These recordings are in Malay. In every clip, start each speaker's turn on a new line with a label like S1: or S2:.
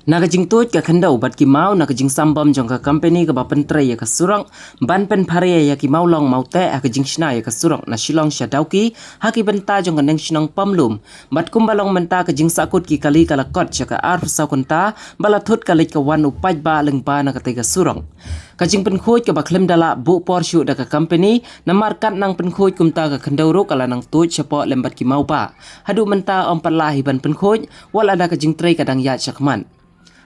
S1: Nakajing tuit ka kandau bat ki mau nakajing sambam jong ka company ka bapentrai ya ka surang ban pen pare ya ki mau long mau te akajing shna ya ka surang na shilong shadauki haki benta jong ka neng shinong pamlum bat kumbalong menta ka jing sakut ki kali kala kot ka ar sau konta balathut kalik ka wan upaj ba leng ba na ka te ka surang kajing pen khoj ka baklem dala bu porshu da ka company na markat nang pen khoj kumta ka kandau ro kala nang tuit chapo lembat ki mau ba hadu menta om palahi ban pen khoj wala da ka jing trai kadang ya chakman.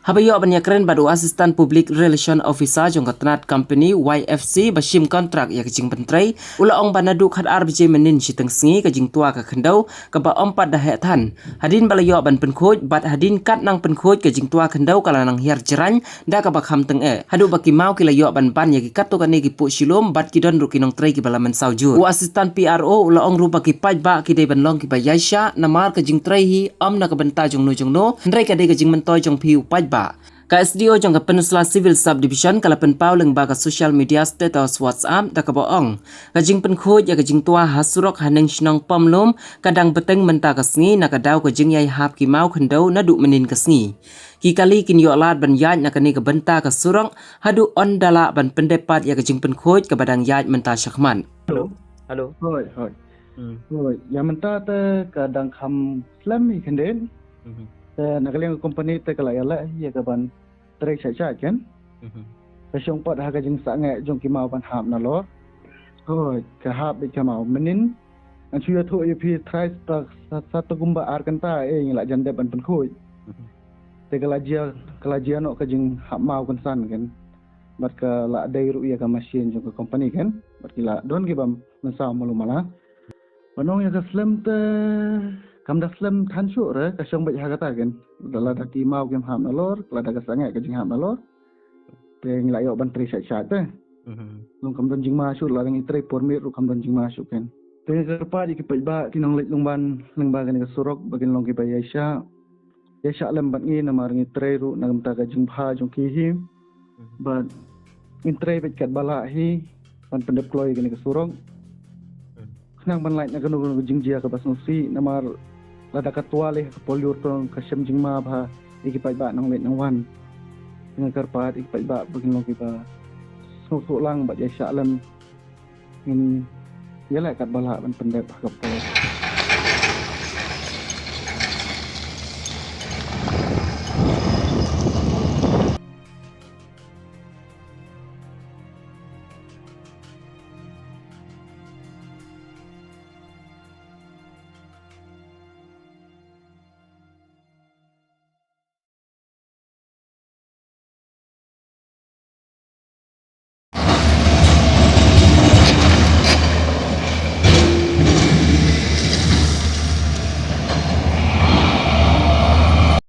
S1: Habayo banya keren badu asisten public relation officer jong katnat company YFC basim kontrak ya kajing pentrai ula ong banadu khat RBJ menin siteng sngi kajing tua ka khendau ka ba ompat da than hadin balayo ban penkhoj bat hadin kat nang penkhoj kajing tua khendau kala nang hiar jerang da ka ba kham teng hadu baki mau kilayo ban ya ki katto ka ne ki pu silom bat ki don ru ki nong trai ki balaman saujur u asisten PRO ula ong ru baki paj ba ki de ban long ki ba yaisha namar kajing trai hi om na ka benta jong no ndrai ka de kajing mentoy jong piu paj ka SDO jong ka Peninsula Civil Subdivision kala penpau leng ba ka social media status WhatsApp da ka boong ka jing penkhoj ya ka jing tua hasurok haneng shnong pomlom kadang beteng menta ka sngi na ka daw ka jing yai hap ki mau khendau na du menin ka sngi ki kali kin yo lat ban yaj na ka ni ka benta ka surok hadu on dala ban pendepat ya ka jing penkhoj ka badang yaj menta shakman.
S2: Halo. Halo.
S3: Hoi, hoi. Hoi, yang mentah te kadang kam slam i kenden. Te nakaling company te kala yala ya kaban trek cha kan. Ka syong pat ha ka jing sa nge jong ki mau ban hap na lo. Hoi, ka hap bi ka mau menin. An chuya thu ip try satu gumba ar kan ta la jande ban pen khoi. Te kala jia no ka jing hap mau kan san kan. Bat ka la dai ru ya ka machine jong ka company kan. Bat ki la don ki bam masa malu mala. Manong ya ka slam te kam dah slam than chu re ka syong bai ha ka ta kan dala da ki mau kem ham na lor la da ka sangai ka jing ham na lor te ngila yo ban tri sa te lung kam don jing ma chu la ngi tre por mi ru kam don jing ma chu kan te ka pa di ki pai ba ki nong lek lung ban kan ka surok bagin long ki bai ya lam ban ngi na mar ngi tre ru na gam ta ka jing bha jong ki hi ban in tre bai kat bala hi ban pendeploy kan ka surok nang ban light na kanu jing jia ka bas si namar lada ka tuale ka poliur tong ka syam jing ma bha iki pai ba nang let nang wan nang karpat iki pai ba bagin long ki ba so lang ba ya sha lam in yala kat bala ban pendep ka pol